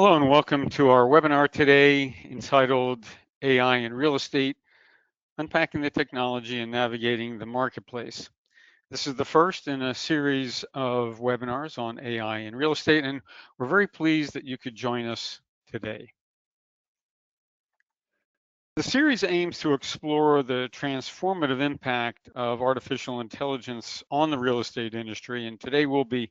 Hello and welcome to our webinar today entitled AI in Real Estate, Unpacking the Technology and Navigating the Marketplace. This is the first in a series of webinars on AI in real estate, and we're very pleased that you could join us today. The series aims to explore the transformative impact of artificial intelligence on the real estate industry, and today we'll be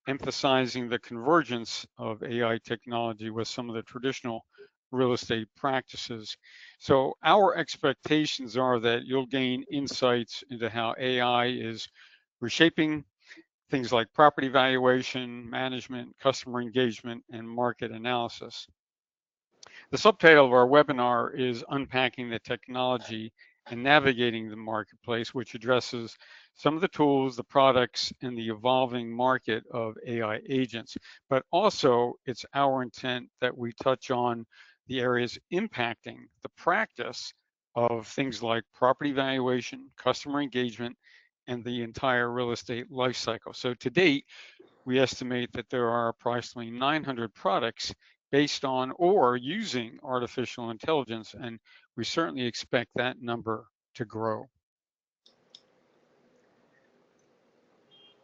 emphasizing the convergence of AI technology with some of the traditional real estate practices. So our expectations are that you'll gain insights into how AI is reshaping things like property valuation, management, customer engagement, and market analysis. The subtitle of our webinar is Unpacking the Technology and Navigating the Marketplace, which addresses some of the tools, the products, and the evolving market of AI agents. But also, it's our intent that we touch on the areas impacting the practice of things like property valuation, customer engagement, and the entire real estate life cycle. So to date, we estimate that there are approximately 900 products based on or using artificial intelligence, and we certainly expect that number to grow.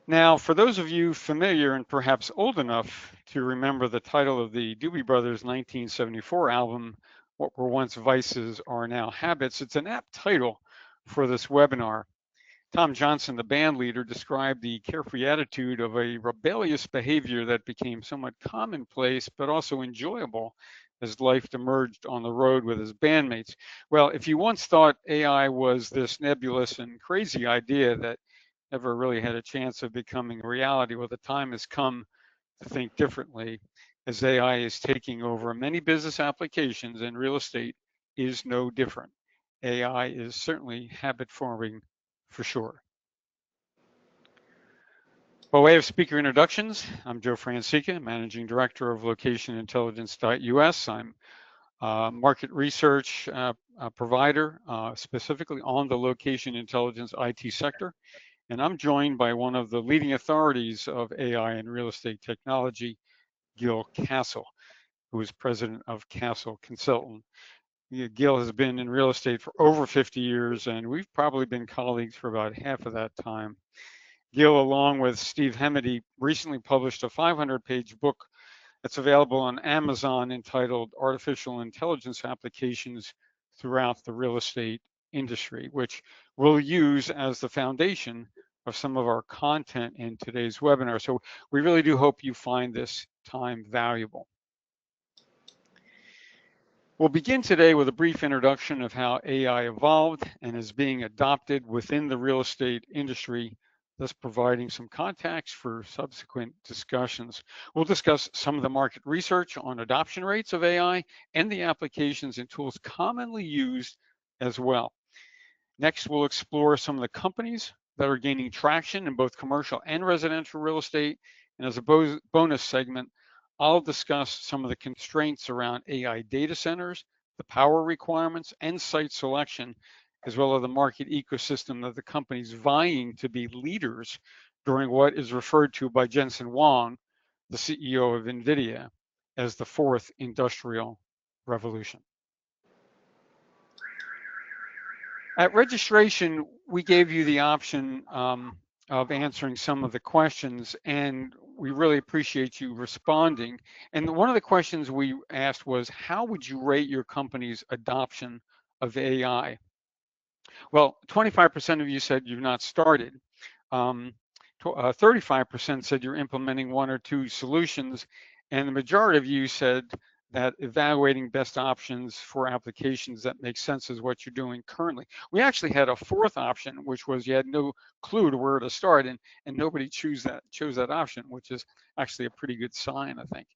Now, for those of you familiar and perhaps old enough to remember the title of the Doobie Brothers 1974 album, What Were Once Vices Are Now Habits, it's an apt title for this webinar. Tom Johnson, the band leader, described the carefree attitude of a rebellious behavior that became somewhat commonplace, but also enjoyable as life emerged on the road with his bandmates. Well, if you once thought AI was this nebulous and crazy idea that never really had a chance of becoming reality, well, the time has come to think differently, as AI is taking over many business applications, and real estate is no different. AI is certainly habit forming for sure. By way of speaker introductions, I'm Joe Francica, Managing Director of LocationIntelligence.us. I'm a market research provider, specifically on the location intelligence IT sector. And I'm joined by one of the leading authorities of AI and real estate technology, Gil Castle, who is president of Castle Consultant. Gil has been in real estate for over 50 years, and we've probably been colleagues for about half of that time. Gil, along with Steve Hemedy, recently published a 500-page book that's available on Amazon entitled Artificial Intelligence Applications Throughout the Real Estate Industry, which we'll use as the foundation of some of our content in today's webinar. So we really do hope you find this time valuable. We'll begin today with a brief introduction of how AI evolved and is being adopted within the real estate industry, thus providing some context for subsequent discussions. We'll discuss some of the market research on adoption rates of AI and the applications and tools commonly used as well. Next, we'll explore some of the companies that are gaining traction in both commercial and residential real estate. And as a bonus segment, I'll discuss some of the constraints around AI data centers, the power requirements, and site selection, as well as the market ecosystem of the companies vying to be leaders during what is referred to by Jensen Huang, the CEO of NVIDIA, as the fourth industrial revolution. At registration, we gave you the option of answering some of the questions, and we really appreciate you responding. And one of the questions we asked was, how would you rate your company's adoption of AI? Well, 25% of you said you've not started. 35% said you're implementing one or two solutions, and the majority of you said that evaluating best options for applications that make sense is what you're doing currently. We actually had a fourth option, which was you had no clue to where to start, and nobody chose that option, which is actually a pretty good sign, I think.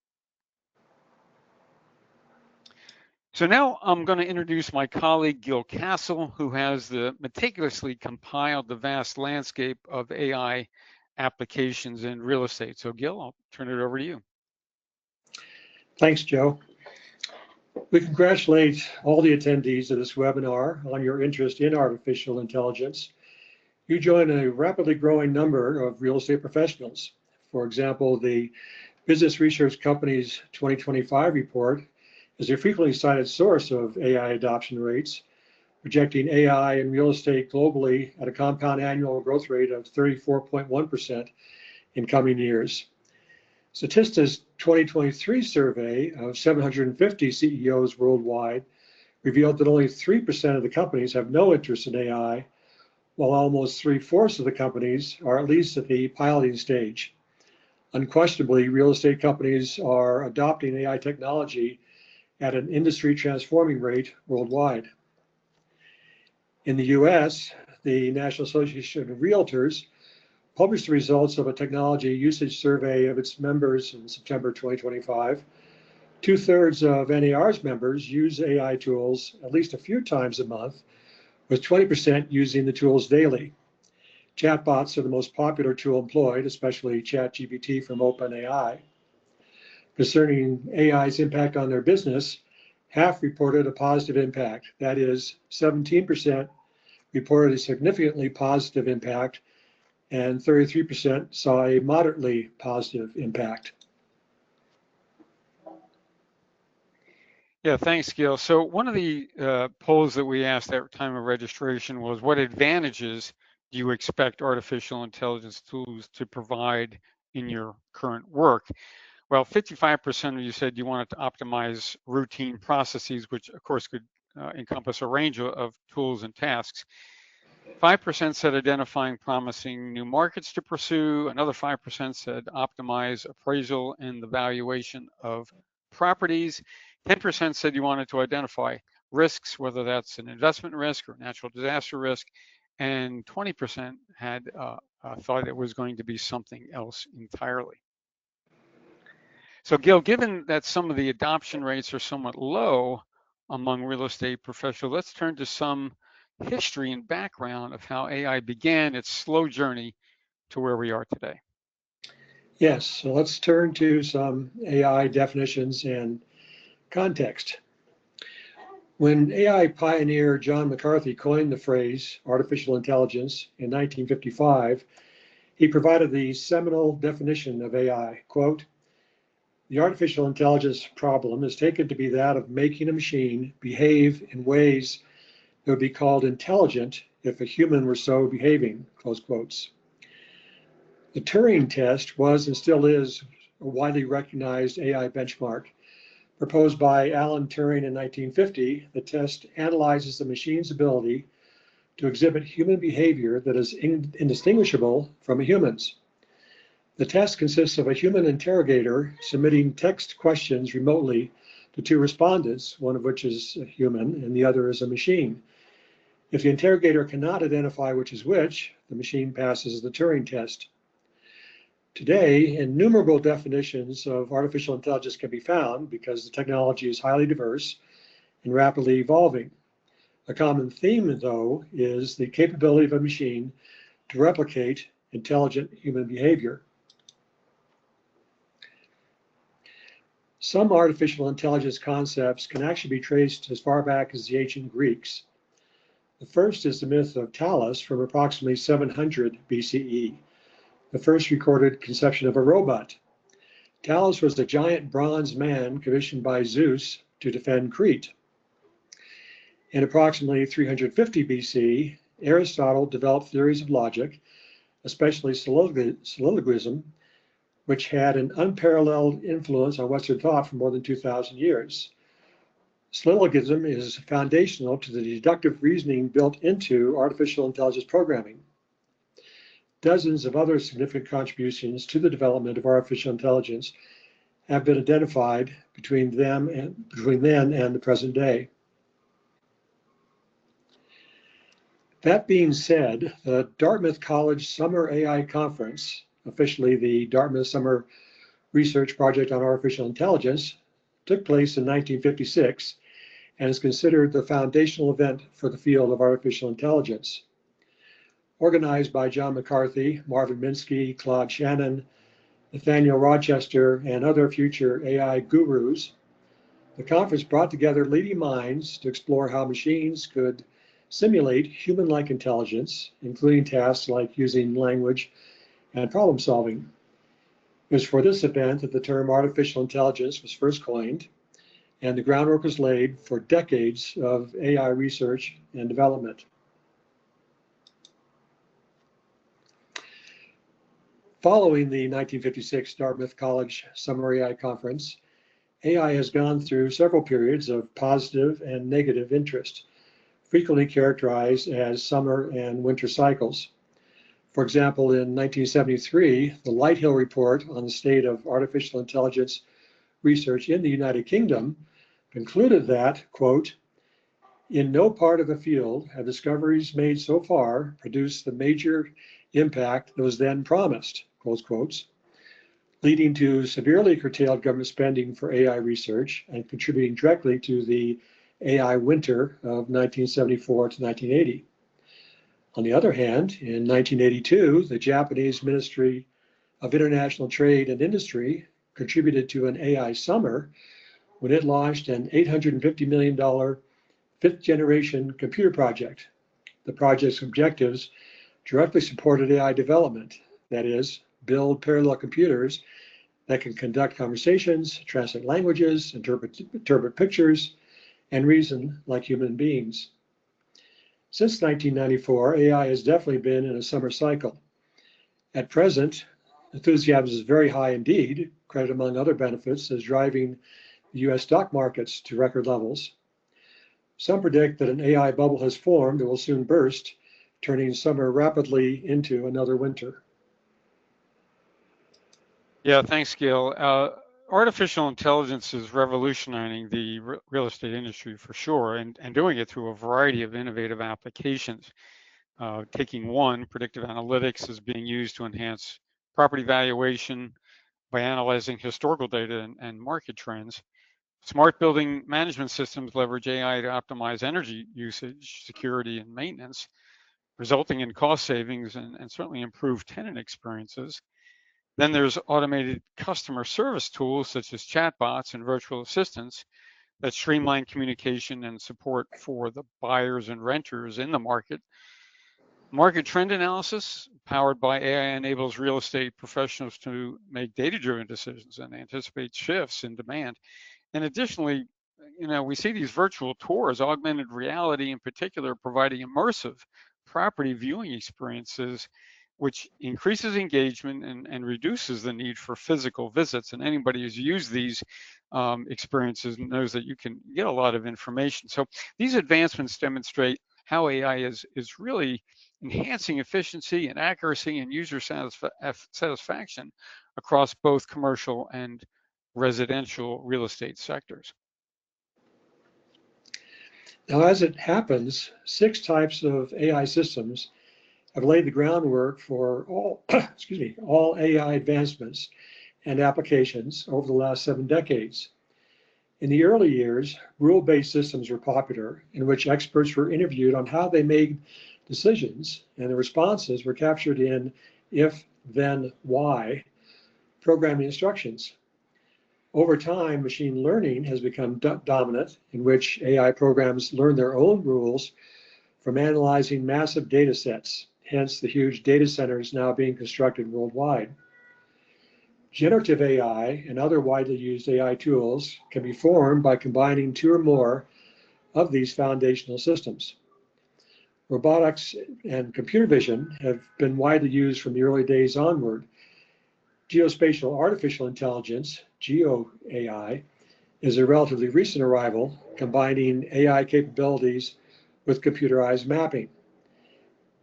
So now I'm going to introduce my colleague, Gil Castle, who has meticulously compiled the vast landscape of AI applications in real estate. So Gil, I'll turn it over to you. Thanks, Joe. We congratulate all the attendees of this webinar on your interest in artificial intelligence. You join a rapidly growing number of real estate professionals. For example, the Business Research Company's 2025 report is a frequently cited source of AI adoption rates, projecting AI in real estate globally at a compound annual growth rate of 34.1% in coming years. Statista's 2023 survey of 750 CEOs worldwide revealed that only 3% of the companies have no interest in AI, while almost 3/4 of the companies are at least at the piloting stage. Unquestionably, real estate companies are adopting AI technology at an industry transforming rate worldwide. In the US, the National Association of Realtors published the results of a technology usage survey of its members in September 2025. 2/3 of NAR's members use AI tools at least a few times a month, with 20% using the tools daily. Chatbots are the most popular tool employed, especially ChatGPT from OpenAI. Concerning AI's impact on their business, half reported a positive impact. That is, 17% reported a significantly positive impact, and 33% saw a moderately positive impact. Yeah, thanks, Gil. So one of the polls that we asked at time of registration was, what advantages do you expect artificial intelligence tools to provide in your current work? Well, 55% of you said you wanted to optimize routine processes, which of course could encompass a range of tools and tasks. 5% said identifying promising new markets to pursue. Another 5% said optimize appraisal and the valuation of properties. 10% said you wanted to identify risks, whether that's an investment risk or natural disaster risk. And 20% had thought it was going to be something else entirely. So Gil, given that some of the adoption rates are somewhat low among real estate professionals, let's turn to some history and background of how AI began its slow journey to where we are today. Yes, so let's turn to some AI definitions and context. When AI pioneer John McCarthy coined the phrase artificial intelligence in 1955, he provided the seminal definition of AI, quote, "The artificial intelligence problem is taken to be that of making a machine behave in ways that would be called intelligent if a human were so behaving," close quotes. The Turing test was and still is a widely recognized AI benchmark. Proposed by Alan Turing in 1950, the test analyzes the machine's ability to exhibit human behavior that is indistinguishable from a human's. The test consists of a human interrogator submitting text questions remotely to two respondents, one of which is a human and the other is a machine. If the interrogator cannot identify which is which, the machine passes the Turing test. Today, innumerable definitions of artificial intelligence can be found because the technology is highly diverse and rapidly evolving. A common theme, though, is the capability of a machine to replicate intelligent human behavior. Some artificial intelligence concepts can actually be traced as far back as the ancient Greeks. The first is the myth of Talus from approximately 700 BCE, the first recorded conception of a robot. Talus was a giant bronze man commissioned by Zeus to defend Crete. In approximately 350 BC, Aristotle developed theories of logic, especially syllogism, which had an unparalleled influence on Western thought for more than 2,000 years. Syllogism is foundational to the deductive reasoning built into artificial intelligence programming. Dozens of other significant contributions to the development of artificial intelligence have been identified between then and the present day. That being said, the Dartmouth College Summer AI Conference, officially the Dartmouth Summer Research Project on Artificial Intelligence, took place in 1956 and is considered the foundational event for the field of artificial intelligence. Organized by John McCarthy, Marvin Minsky, Claude Shannon, Nathaniel Rochester, and other future AI gurus, the conference brought together leading minds to explore how machines could simulate human-like intelligence, including tasks like using language and problem solving. It was for this event that the term artificial intelligence was first coined, and the groundwork was laid for decades of AI research and development. Following the 1956 Dartmouth College Summer AI Conference, AI has gone through several periods of positive and negative interest, frequently characterized as summer and winter cycles. For example, in 1973, the Lighthill Report on the state of artificial intelligence research in the United Kingdom concluded that, quote, in no part of the field have discoveries made so far produced the major impact that was then promised, close quotes, leading to severely curtailed government spending for AI research and contributing directly to the AI winter of 1974 to 1980. On the other hand, in 1982, the Japanese Ministry of International Trade and Industry contributed to an AI summer when it launched an $850 million fifth generation computer project. The project's objectives directly supported AI development, that is, build parallel computers that can conduct conversations, translate languages, interpret pictures, and reason like human beings. Since 1994, AI has definitely been in a summer cycle. At present, enthusiasm is very high indeed. Credit, among other benefits, is driving the US stock markets to record levels. Some predict that an AI bubble has formed that will soon burst, turning summer rapidly into another winter. Yeah, thanks, Gil. Artificial intelligence is revolutionizing the real estate industry for sure, and doing it through a variety of innovative applications. Taking one, predictive analytics is being used to enhance property valuation by analyzing historical data and market trends. Smart building management systems leverage AI to optimize energy usage, security, and maintenance, resulting in cost savings and certainly improved tenant experiences. Then there's automated customer service tools such as chatbots and virtual assistants that streamline communication and support for the buyers and renters in the market. Market trend analysis powered by AI enables real estate professionals to make data-driven decisions and anticipate shifts in demand. And additionally, we see these virtual tours, augmented reality in particular, providing immersive property viewing experiences, which increases engagement and reduces the need for physical visits. And anybody who's used these experiences knows that you can get a lot of information. So these advancements demonstrate how AI is really enhancing efficiency and accuracy and user satisfaction across both commercial and residential real estate sectors. Now, as it happens, 6 types of AI systems have laid the groundwork for all, all AI advancements and applications over the last 7 decades. In the early years, rule-based systems were popular, in which experts were interviewed on how they made decisions, and the responses were captured in if, then, why programming instructions. Over time, machine learning has become dominant, in which AI programs learn their own rules from analyzing massive data sets, hence the huge data centers now being constructed worldwide. Generative AI and other widely used AI tools can be formed by combining 2 or more of these foundational systems. Robotics and computer vision have been widely used from the early days onward. Geospatial artificial intelligence, GeoAI, is a relatively recent arrival, combining AI capabilities with computerized mapping.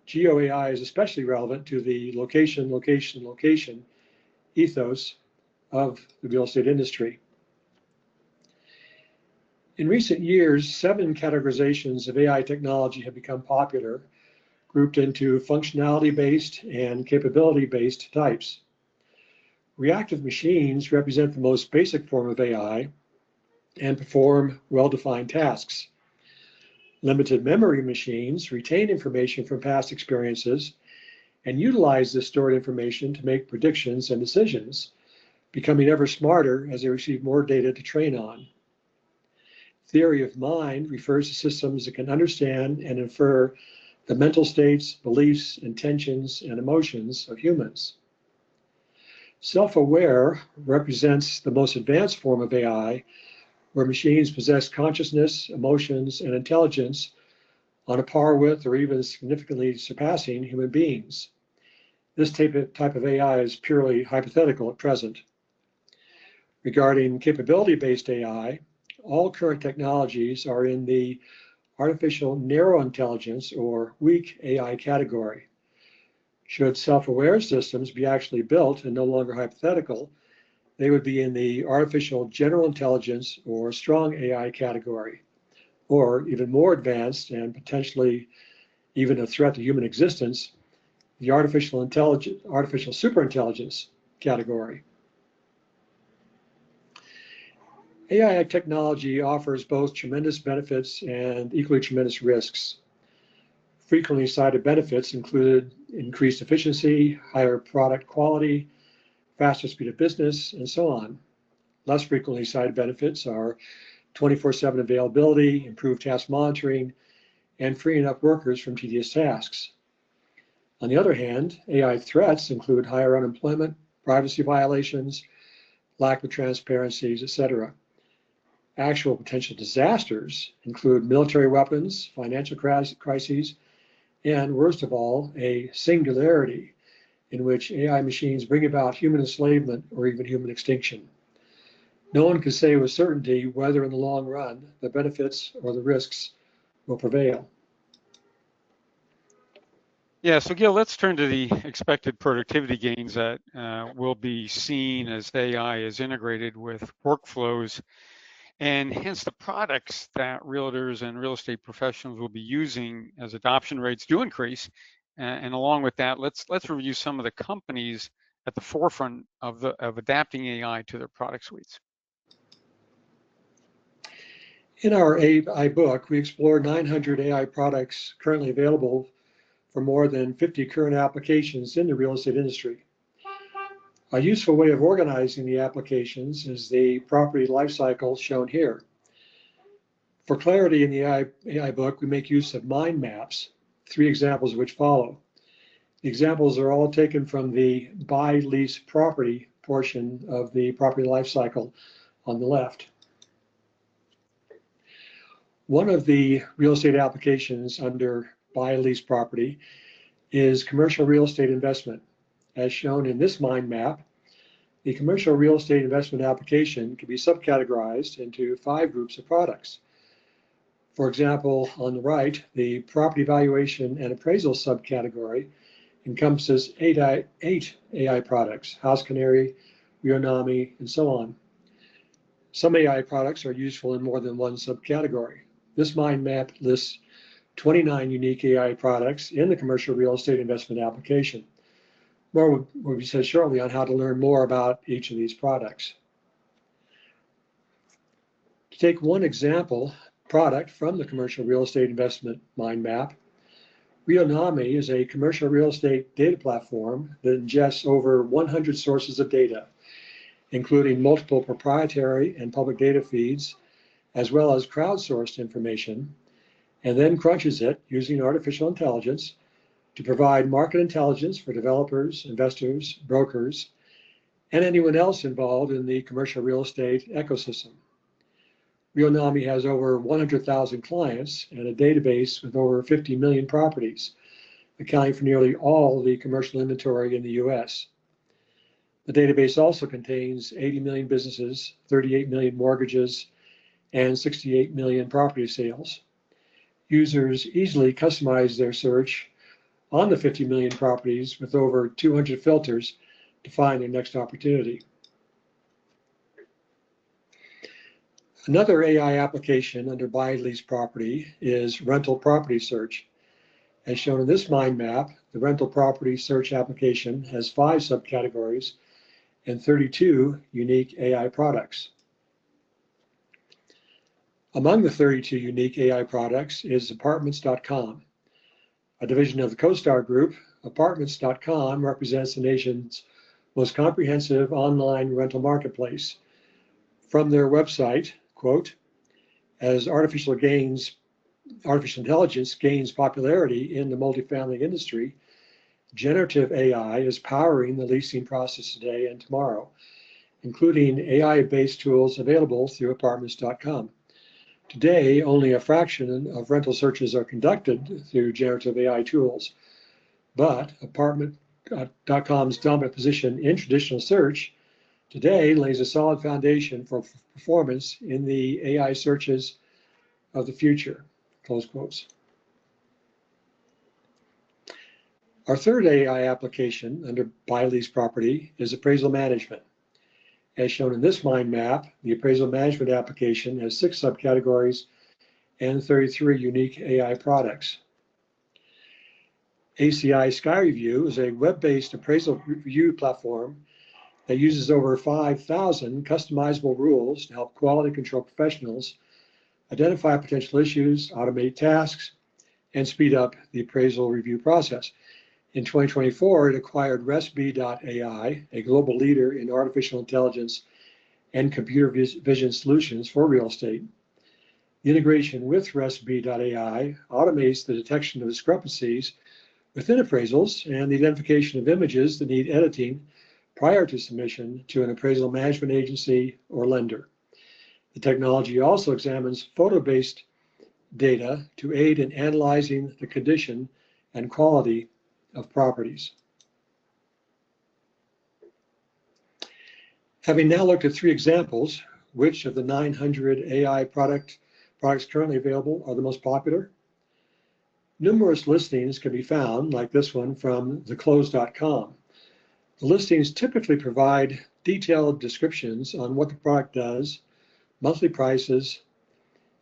GeoAI is especially relevant to the location ethos of the real estate industry. In recent years, 7 categorizations of AI technology have become popular, grouped into functionality-based and capability-based types. Reactive machines represent the most basic form of AI and perform well-defined tasks. Limited memory machines retain information from past experiences and utilize this stored information to make predictions and decisions, becoming ever smarter as they receive more data to train on. Theory of mind refers to systems that can understand and infer the mental states, beliefs, intentions, and emotions of humans. Self-aware represents the most advanced form of AI, where machines possess consciousness, emotions, and intelligence on a par with or even significantly surpassing human beings. This type of AI is purely hypothetical at present. Regarding capability-based AI, all current technologies are in the artificial narrow intelligence or weak AI category. Should self-aware systems be actually built and no longer hypothetical, they would be in the artificial general intelligence or strong AI category, or even more advanced and potentially even a threat to human existence, the artificial superintelligence category. AI technology offers both tremendous benefits and equally tremendous risks. Frequently cited benefits included increased efficiency, higher product quality, faster speed of business, and so on. Less frequently cited benefits are 24/7 availability, improved task monitoring, and freeing up workers from tedious tasks. On the other hand, AI threats include higher unemployment, privacy violations, lack of transparencies, etc. Actual potential disasters include military weapons, financial crises, and worst of all, a singularity in which AI machines bring about human enslavement or even human extinction. No one can say with certainty whether in the long run the benefits or the risks will prevail. Yeah, so Gil, let's turn to the expected productivity gains that will be seen as AI is integrated with workflows, and hence the products that realtors and real estate professionals will be using as adoption rates do increase. And along with that, let's review some of the companies at the forefront of adapting AI to their product suites. In our AI book, we explore 900 AI products currently available for more than 50 current applications in the real estate industry. A useful way of organizing the applications is the property lifecycle shown here. For clarity in the AI book, we make use of mind maps, 3 examples of which follow. The examples are all taken from the buy, lease, property portion of the property lifecycle on the left. One of the real estate applications under buy, lease, property is commercial real estate investment. As shown in this mind map, the commercial real estate investment application can be subcategorized into 5 groups of products. For example, on the right, the property valuation and appraisal subcategory encompasses 8 AI products, House Canary, Rionami, and so on. Some AI products are useful in more than one subcategory. This mind map lists 29 unique AI products in the commercial real estate investment application. More will be said shortly on how to learn more about each of these products. To take one example product from the commercial real estate investment mind map, Rionami is a commercial real estate data platform that ingests over 100 sources of data, including multiple proprietary and public data feeds, as well as crowdsourced information, and then crunches it using artificial intelligence to provide market intelligence for developers, investors, brokers, and anyone else involved in the commercial real estate ecosystem. Rionami has over 100,000 clients and a database with over 50 million properties, accounting for nearly all the commercial inventory in the US. The database also contains 80 million businesses, 38 million mortgages, and 68 million property sales. Users easily customize their search on the 50 million properties with over 200 filters to find their next opportunity. Another AI application under buy, lease, property is rental property search. As shown in this mind map, the rental property search application has 5 subcategories and 32 unique AI products. Among the 32 unique AI products is Apartments.com. A division of the CoStar Group, Apartments.com represents the nation's most comprehensive online rental marketplace. From their website, quote, as artificial intelligence gains popularity in the multifamily industry, Generative AI is powering the leasing process today and tomorrow, including AI-based tools available through apartments.com. Today, only a fraction of rental searches are conducted through generative AI tools, but apartment.com's dominant position in traditional search today lays a solid foundation for performance in the AI searches of the future, close quotes. Our third AI application under Buy Lease Property is appraisal management. As shown in this mind map, the appraisal management application has 6 subcategories and 33 unique AI products. ACI Sky Review is a web-based appraisal review platform that uses over 5,000 customizable rules to help quality control professionals identify potential issues, automate tasks, and speed up the appraisal review process. In 2024, it acquired RESB.ai, a global leader in artificial intelligence and computer vision solutions for real estate. The integration with RESB.ai automates the detection of discrepancies within appraisals and the identification of images that need editing prior to submission to an appraisal management agency or lender. The technology also examines photo-based data to aid in analyzing the condition and quality of properties. Having now looked at 3 examples, which of the 900 AI products currently available are the most popular? Numerous listings can be found, like this one from theclose.com. The listings typically provide detailed descriptions on what the product does, monthly prices,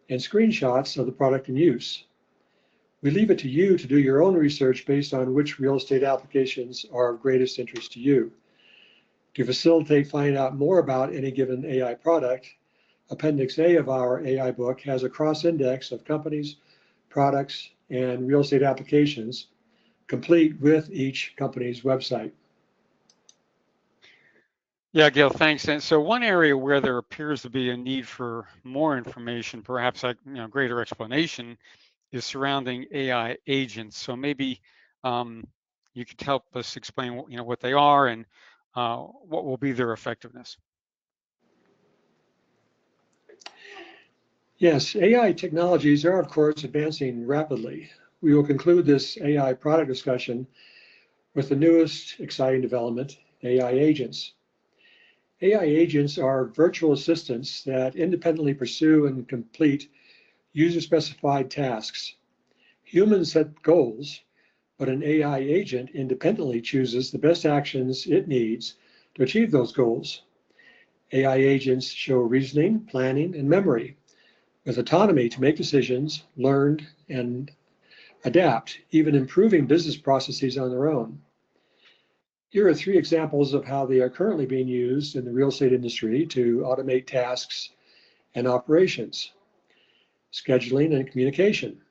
and screenshots of the product in use. We leave it to you to do your own research based on which real estate applications are of greatest interest to you. To facilitate finding out more about any given AI product, Appendix A of our AI book has a cross-index of companies, products, and real estate applications, complete with each company's website. Yeah, Gail, thanks. And so one area where there appears to be a need for more information, perhaps like greater explanation, is surrounding AI agents. So maybe you could help us explain what they are and what will be their effectiveness. Yes, AI technologies are, of course, advancing rapidly. We will conclude this AI product discussion with the newest exciting development, AI agents. AI agents are virtual assistants that independently pursue and complete user-specified tasks. Humans set goals, but an AI agent independently chooses the best actions it needs to achieve those goals. AI agents show reasoning, planning, and memory, with autonomy to make decisions, learn, and adapt, even improving business processes on their own. Here are 3 examples of how they are currently being used in the real estate industry to automate tasks and operations. Scheduling and communication.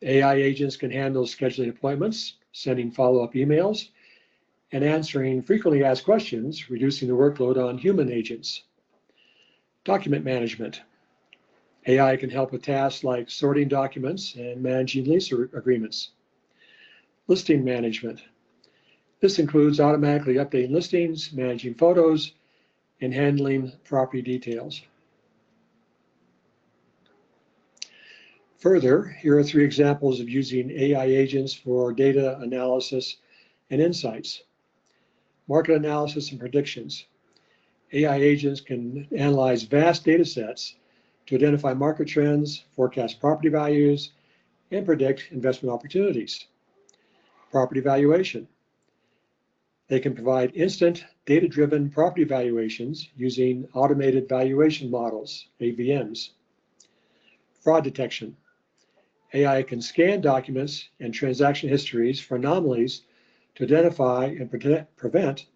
AI agents can handle scheduling appointments, sending follow-up emails, and answering frequently asked questions, reducing the workload on human agents. Document management. AI can help with tasks like sorting documents and managing lease agreements. Listing management. This includes automatically updating listings, managing photos, and handling property details. Further, here are 3 examples of using AI agents for data analysis and insights. Market analysis and predictions. AI agents can analyze vast data sets to identify market trends, forecast property values, and predict investment opportunities. Property valuation. They can provide instant data-driven property valuations using automated valuation models, AVMs. Fraud detection. AI can scan documents and transaction histories for anomalies to identify and prevent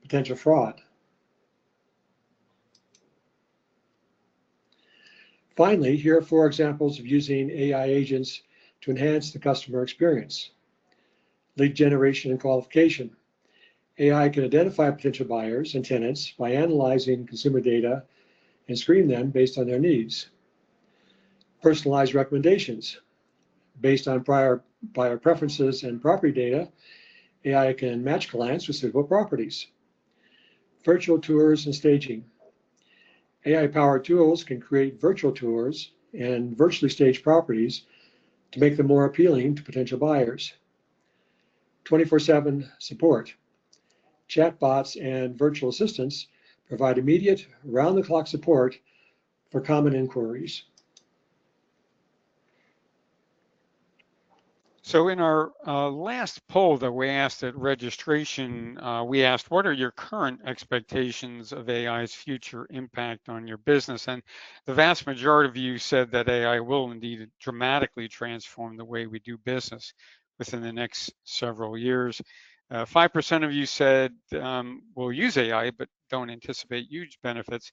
potential fraud. Finally, here are 4 examples of using AI agents to enhance the customer experience. Lead generation and qualification. AI can identify potential buyers and tenants by analyzing consumer data and screen them based on their needs. Personalized recommendations. Based on prior buyer preferences and property data, AI can match clients with suitable properties. Virtual tours and staging. AI-powered tools can create virtual tours and virtually stage properties to make them more appealing to potential buyers. 24/7 support. Chatbots and virtual assistants provide immediate, round-the-clock support for common inquiries. So in our last poll that we asked at registration, we asked, what are your current expectations of AI's future impact on your business? And the vast majority of you said that AI will indeed dramatically transform the way we do business within the next several years. 5% of you said we'll use AI, but don't anticipate huge benefits.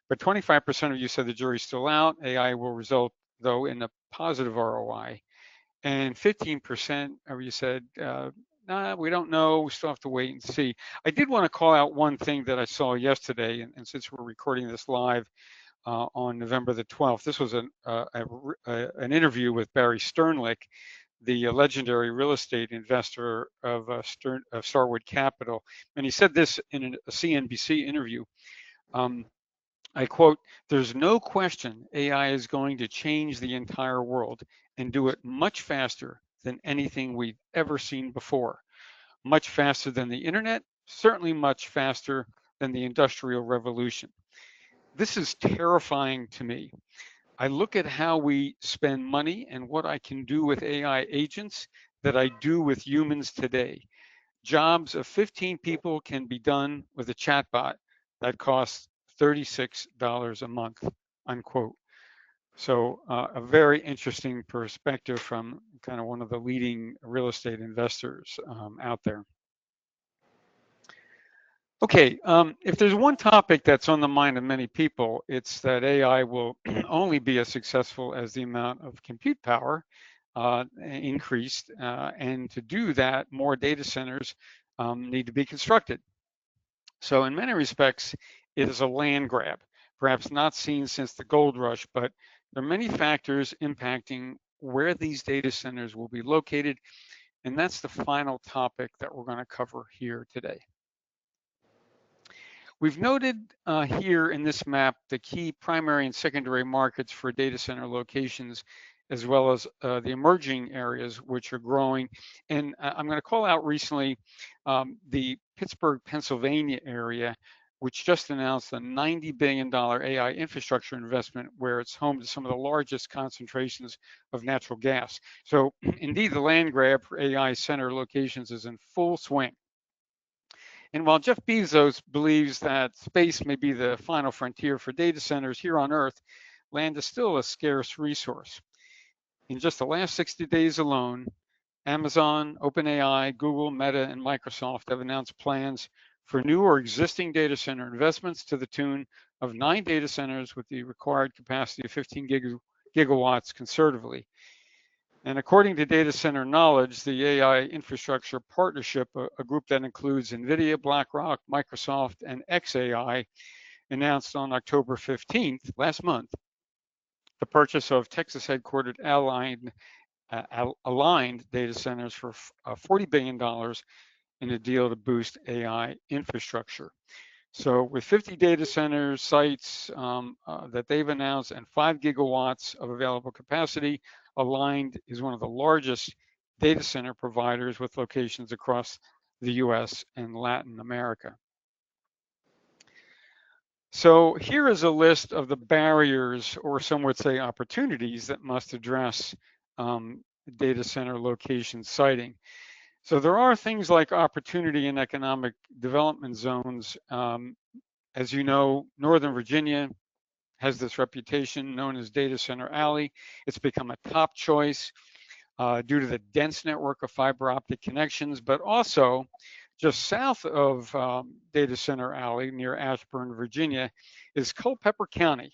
But 25% of you said the jury's still out. AI will result, though, in a positive ROI. And 15% of you said, nah, we don't know. We still have to wait and see. I did want to call out one thing that I saw yesterday, and since we're recording this live on November the 12th, this was an interview with Barry Sternlicht, the legendary real estate investor of Starwood Capital. And he said this in a CNBC interview. I quote, there's no question AI is going to change the entire world and do it much faster than anything we've ever seen before. Much faster than the internet, certainly much faster than the Industrial Revolution. This is terrifying to me. I look at how we spend money and what I can do with AI agents that I do with humans today. Jobs of 15 people can be done with a chatbot that costs $36 a month, unquote. So a very interesting perspective from kind of one of the leading real estate investors out there. Okay, if there's one topic that's on the mind of many people, it's that AI will only be as successful as the amount of compute power increased. And to do that, more data centers need to be constructed. So in many respects, it is a land grab, perhaps not seen since the gold rush, but there are many factors impacting where these data centers will be located. And that's the final topic that we're going to cover here today. We've noted here in this map the key primary and secondary markets for data center locations, as well as the emerging areas which are growing. And I'm going to call out recently the Pittsburgh, Pennsylvania area, which just announced a $90 billion AI infrastructure investment where it's home to some of the largest concentrations of natural gas. So indeed, the land grab for AI center locations is in full swing. And while Jeff Bezos believes that space may be the final frontier for data centers here on Earth, land is still a scarce resource. In just the last 60 days alone, Amazon, OpenAI, Google, Meta, and Microsoft have announced plans for new or existing data center investments to the tune of 9 data centers with the required capacity of 15 gigawatts conservatively. And according to Data Center Knowledge, the AI Infrastructure Partnership, a group that includes NVIDIA, BlackRock, Microsoft, and xAI, announced on October 15th, last month, the purchase of Texas headquartered aligned data centers for $40 billion in a deal to boost AI infrastructure. So with 50 data centers, sites that they've announced and 5 gigawatts of available capacity, Aligned is one of the largest data center providers with locations across the US and Latin America. So here is a list of the barriers, or some would say opportunities, that must address data center location siting. So there are things like opportunity in economic development zones. As you know, Northern Virginia has this reputation known as Data Center Alley. It's become a top choice due to the dense network of fiber optic connections, but also just south of Data Center Alley near Ashburn, Virginia, is Culpeper County.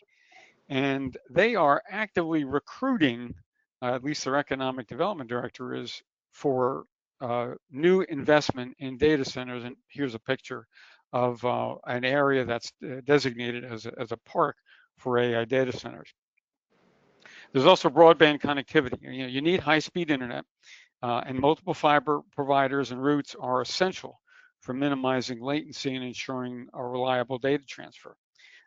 And they are actively recruiting, at least their economic development director is, for new investment in data centers. And here's a picture of an area that's designated as a park for AI data centers. There's also broadband connectivity. You need high-speed internet. and multiple fiber providers and routes are essential for minimizing latency and ensuring a reliable data transfer.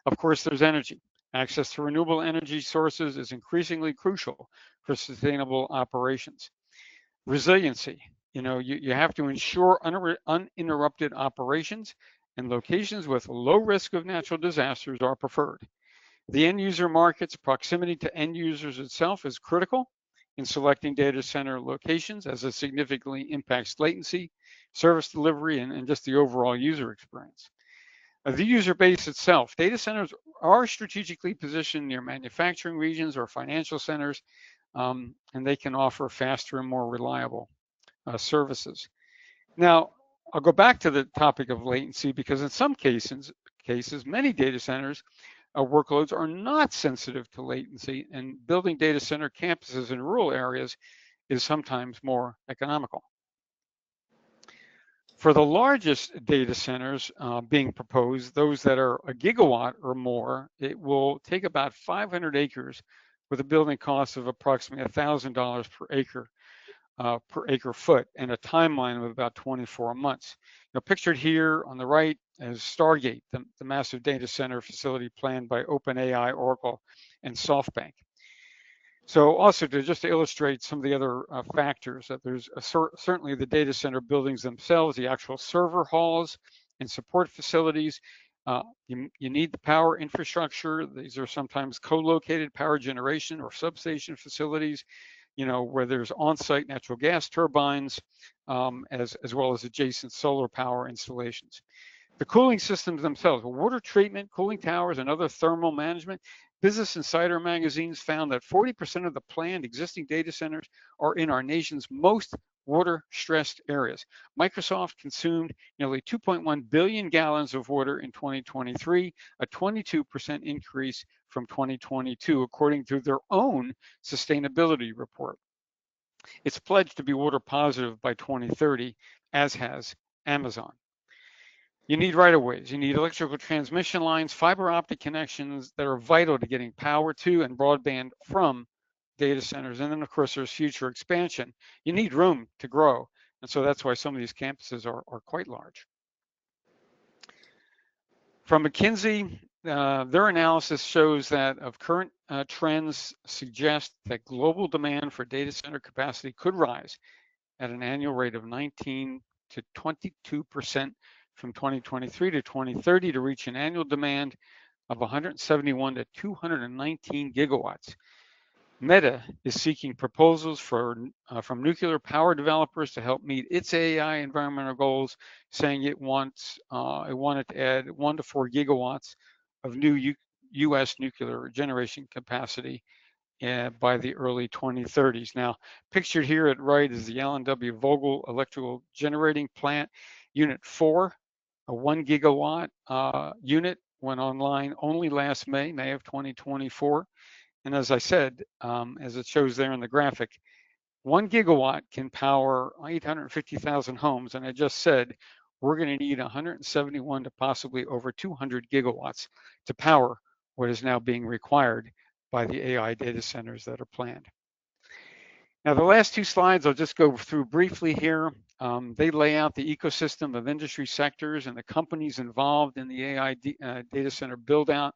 Of course, there's energy. Access to renewable energy sources is increasingly crucial for sustainable operations. Resiliency. You have to ensure uninterrupted operations, and locations with low risk of natural disasters are preferred. The end user market's proximity to end users itself is critical in selecting data center locations, as it significantly impacts latency, service delivery, and just the overall user experience. The user base itself, data centers are strategically positioned near manufacturing regions or financial centers, and they can offer faster and more reliable services. Now, I'll go back to the topic of latency because in some cases, many data centers workloads are not sensitive to latency, and building data center campuses in rural areas is sometimes more economical. For the largest data centers being proposed, those that are a gigawatt or more, it will take about 500 acres with a building cost of approximately $1,000 per acre foot and a timeline of about 24 months. Now, pictured here on the right is Stargate, the massive data center facility planned by OpenAI, Oracle, and SoftBank. So also to illustrate some of the other factors, that there's certainly the data center buildings themselves, the actual server halls and support facilities. You need the power infrastructure. These are sometimes co-located power generation or substation facilities, where there's on-site natural gas turbines, as well as adjacent solar power installations. The cooling systems themselves, water treatment, cooling towers, and other thermal management. Business Insider magazines found that 40% of the planned existing data centers are in our nation's most water-stressed areas. Microsoft consumed nearly 2.1 billion gallons of water in 2023, a 22% increase from 2022, according to their own sustainability report. It's pledged to be water positive by 2030, as has Amazon. You need right-of-ways, you need electrical transmission lines, fiber optic connections that are vital to getting power to and broadband from data centers. And then, of course, there's future expansion. You need room to grow. And so that's why some of these campuses are quite large. From McKinsey, their analysis shows that of current trends suggest that global demand for data center capacity could rise at an annual rate of 19 to 22% from 2023 to 2030 to reach an annual demand of 171 to 219 gigawatts. Meta is seeking proposals from nuclear power developers to help meet its AI environmental goals, saying it wanted to add 1 to 4 gigawatts of new U.S. nuclear generation capacity by the early 2030s. Now, pictured here at right is the Allen W. Vogel Electrical Generating Plant, Unit 4, a 1 gigawatt unit, went online only last May of 2024. And as I said, as it shows there in the graphic, 1 gigawatt can power 850,000 homes. And I just said, we're going to need 171 to possibly over 200 gigawatts to power what is now being required by the AI data centers that are planned. Now, the last two slides I'll just go through briefly here. They lay out the ecosystem of industry sectors and the companies involved in the AI data center build out,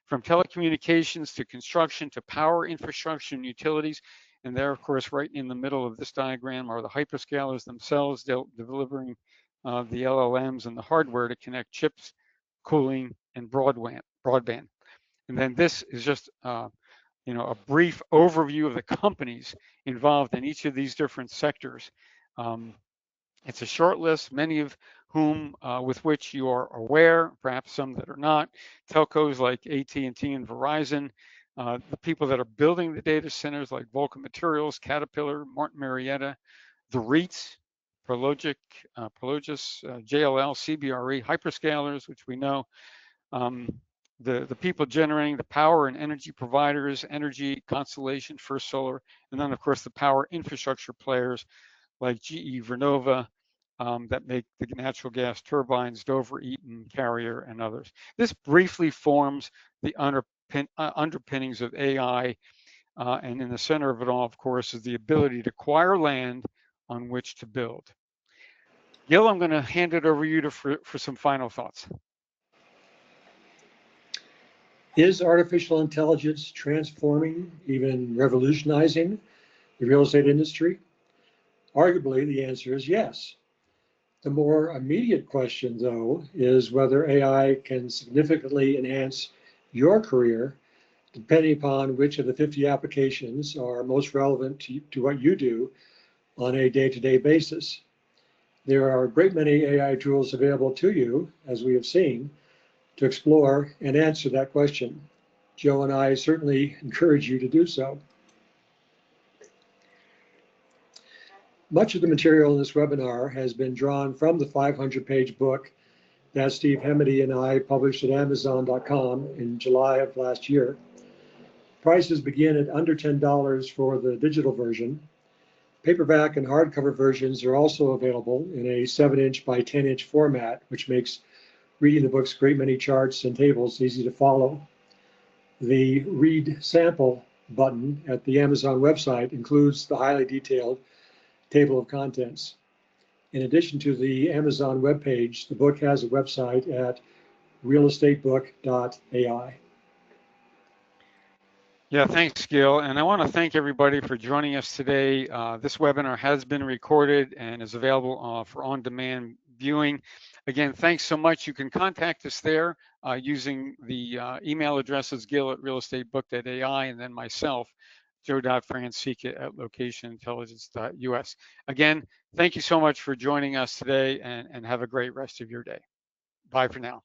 from telecommunications to construction to power infrastructure and utilities. And there, of course, right in the middle of this diagram are the hyperscalers themselves delivering the LLMs and the hardware to connect chips, cooling, and broadband. And then this is just a brief overview of the companies involved in each of these different sectors. It's a short list, many of whom with which you are aware, perhaps some that are not. Telcos like AT&T and Verizon, the people that are building the data centers like Vulcan Materials, Caterpillar, Martin Marietta, the REITs, Prologis, JLL, CBRE, hyperscalers, which we know, the people generating the power and energy providers, Energy, Constellation, First Solar, and then of course the power infrastructure players like GE Vernova, that make the natural gas turbines, Dover, Eaton, Carrier, and others. This briefly forms the underpinnings of AI, and in the center of it all, of course, is the ability to acquire land on which to build. Gil, I'm going to hand it over to you for some final thoughts. Is artificial intelligence transforming, even revolutionizing the real estate industry? Arguably, the answer is yes. The more immediate question, though, is whether AI can significantly enhance your career, depending upon which of the 50 applications are most relevant to what you do on a day-to-day basis. There are a great many AI tools available to you, as we have seen, to explore and answer that question. Joe and I certainly encourage you to do so. Much of the material in this webinar has been drawn from the 500-page book that Steve Hemedy and I published at Amazon.com in July of last year. Prices begin at under $10 for the digital version. Paperback and hardcover versions are also available in a 7-inch by 10-inch format, which makes reading the book's great many charts and tables easy to follow. The Read Sample button at the Amazon website includes the highly detailed table of contents. In addition to the Amazon webpage, the book has a website at realestatebook.ai. Yeah, thanks, Gil. And I want to thank everybody for joining us today. This webinar has been recorded and is available for on-demand viewing. Again, thanks so much. You can contact us there using the email addresses gil@realestatebook.ai and then myself, joe.francica@locationintelligence.us. Again, thank you so much for joining us today and have a great rest of your day. Bye for now.